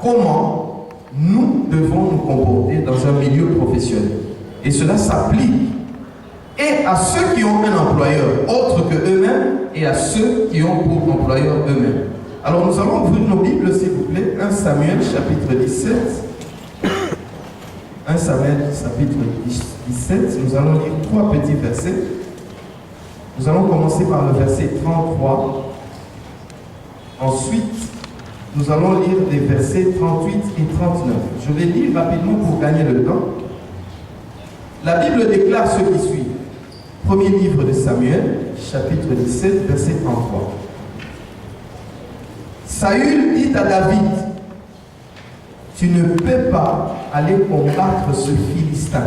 comment nous devons nous comporter dans un milieu professionnel. Et cela s'applique et à ceux qui ont un employeur autre que eux-mêmes et à ceux qui ont pour employeur eux-mêmes. Alors nous allons ouvrir nos Bibles, s'il vous plaît. 1 Samuel chapitre 17. 1 Samuel chapitre 17. Nous allons lire 3 petits versets. Nous allons commencer par le verset 33. Ensuite, nous allons lire les versets 38 et 39. Je vais lire rapidement pour gagner le temps. La Bible déclare ce qui suit. Premier livre de Samuel, chapitre 17, verset 33. Saül dit à David, « Tu ne peux pas aller combattre ce Philistin,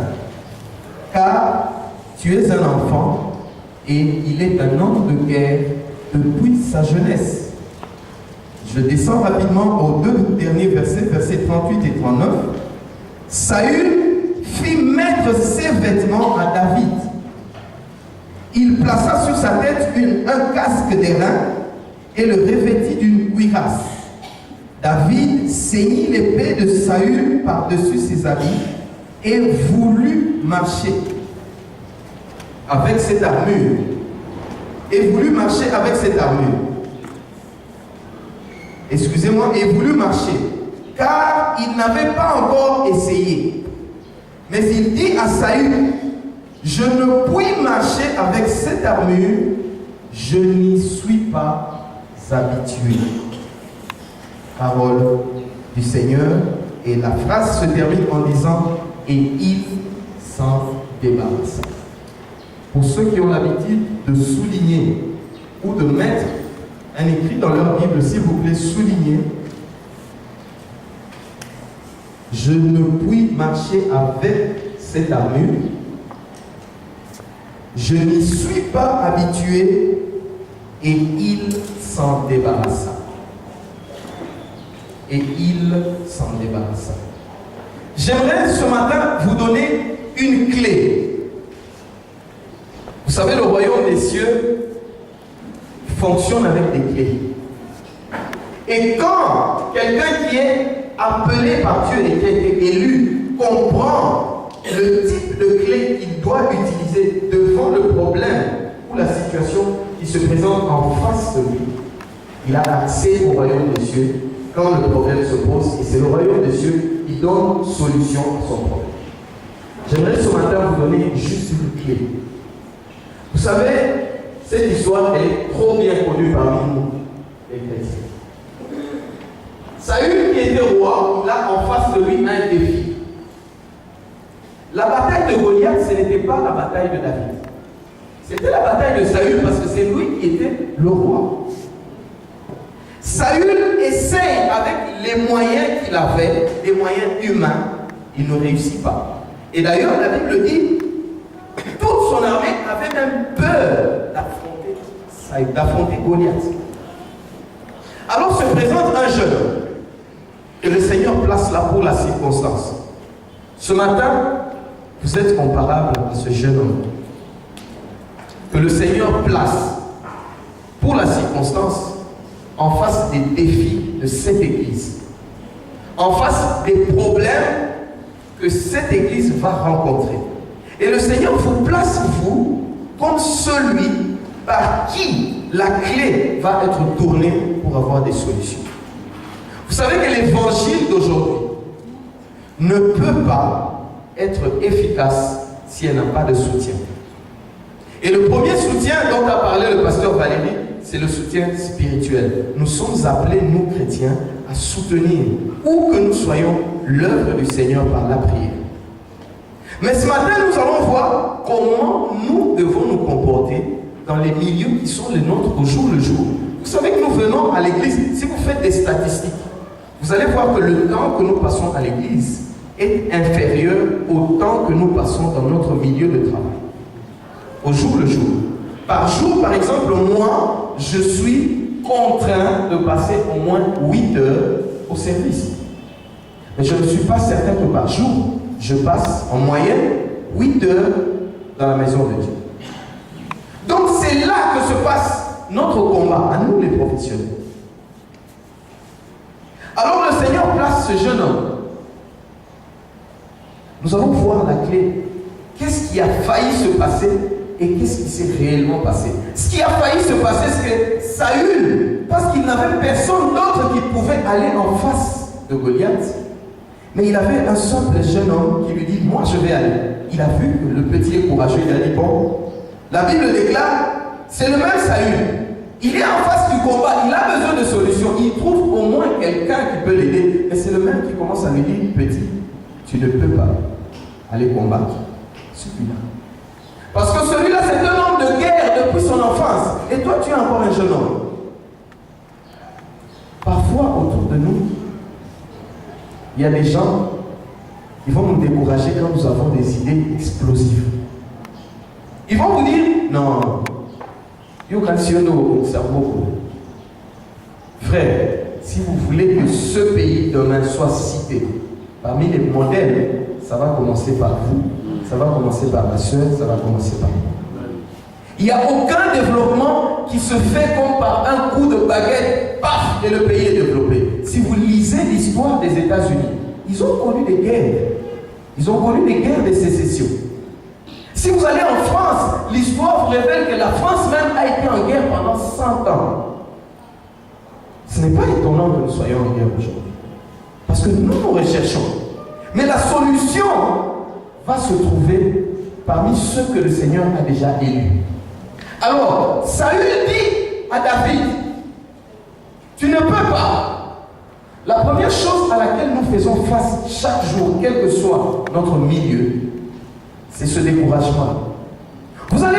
car tu es un enfant et il est un homme de guerre depuis sa jeunesse. » Je descends rapidement aux 2 derniers versets, versets 38 et 39. Saül fit mettre ses vêtements à David. Il plaça sur sa tête un casque d'airain et le revêtit d'une cuirasse. David ceignit l'épée de Saül par-dessus ses habits et voulut marcher avec cette armure. Excusez-moi, et voulut marcher, car il n'avait pas encore essayé. Mais il dit à Saül, je ne puis marcher avec cette armure, je n'y suis pas habitué. Parole du Seigneur, et la phrase se termine en disant, et il s'en débarrasse. Pour ceux qui ont l'habitude de souligner ou de mettre un écrit dans leur Bible, s'il vous plaît, soulignez. Je ne puis marcher avec cette armure. Je n'y suis pas habitué et il s'en débarrassa. J'aimerais ce matin vous donner une clé. Vous savez, le royaume des cieux fonctionne avec des clés. Et quand quelqu'un qui est appelé par Dieu et qui a été élu comprend le type de clé qu'il doit utiliser devant le problème ou la situation qui se présente en face de lui, il a accès au royaume des cieux quand le problème se pose, et c'est le royaume des cieux qui donne solution à son problème. J'aimerais ce matin vous donner juste une clé. Vous savez, cette histoire est trop bien connue parmi nous, les chrétiens. Saül, qui était roi, il a en face de lui un défi. La bataille de Goliath, ce n'était pas la bataille de David. C'était la bataille de Saül parce que c'est lui qui était le roi. Saül essaye avec les moyens qu'il avait, des moyens humains, il ne réussit pas. Et d'ailleurs, la Bible dit, toute son armée avait même peur d'affronter Goliath. Alors se présente un jeune homme que le Seigneur place là pour la circonstance. Ce matin, vous êtes comparable à ce jeune homme que le Seigneur place pour la circonstance en face des défis de cette église, en face des problèmes que cette église va rencontrer. Et le Seigneur vous place, vous, comme celui par qui la clé va être tournée pour avoir des solutions. Vous savez que l'évangile d'aujourd'hui ne peut pas être efficace si elle n'a pas de soutien. Et le premier soutien dont a parlé le pasteur Valérie, c'est le soutien spirituel. Nous sommes appelés, nous chrétiens, à soutenir, où que nous soyons, l'œuvre du Seigneur par la prière. Mais ce matin, nous allons voir comment nous devons nous comporter dans les milieux qui sont les nôtres au jour le jour. Vous savez que nous venons à l'église, si vous faites des statistiques, vous allez voir que le temps que nous passons à l'église est inférieur au temps que nous passons dans notre milieu de travail. Au jour le jour. Par jour, par exemple, moi, je suis contraint de passer au moins 8 heures au service. Mais je ne suis pas certain que par jour, je passe en moyenne 8 heures dans la maison de Dieu. Donc c'est là que se passe notre combat, à nous les professionnels. Alors le Seigneur place ce jeune homme, nous allons voir la clé. Qu'est-ce qui a failli se passer et qu'est-ce qui s'est réellement passé? Ce qui a failli se passer, c'est que Saül, parce qu'il n'avait personne d'autre qui pouvait aller en face de Goliath, mais il avait un simple jeune homme qui lui dit, moi je vais aller. Il a vu que le petit est courageux, il a dit, bon, la Bible déclare, c'est le même Saül. Il est en face du combat, il a besoin de solutions, il trouve au moins quelqu'un qui peut l'aider, mais c'est le même qui commence à lui dire, petit, tu ne peux pas aller combattre celui-là. Parce que celui-là, c'est un homme de guerre depuis son enfance. Et toi, tu es encore un jeune homme. Parfois, autour de nous, il y a des gens qui vont nous décourager quand nous avons des idées explosives. Ils vont vous dire, non, frère, si vous voulez que ce pays demain soit cité parmi les modèles, ça va commencer par vous, ça va commencer par ma soeur, ça va commencer par moi. Il n'y a aucun développement qui se fait comme par un coup de baguette, paf, et le pays est développé. Si vous lisez l'histoire des États-Unis, ils ont connu des guerres. Ils ont connu des guerres de sécession. Si vous allez en France, l'histoire vous révèle que la France même a été en guerre pendant 100 ans. Ce n'est pas étonnant que nous soyons en guerre aujourd'hui. Parce que nous recherchons. Mais la solution va se trouver parmi ceux que le Seigneur a déjà élus. Alors, Saül dit à David, tu ne peux pas. La première chose à laquelle nous faisons face chaque jour, quel que soit notre milieu, c'est ce découragement. Vous allez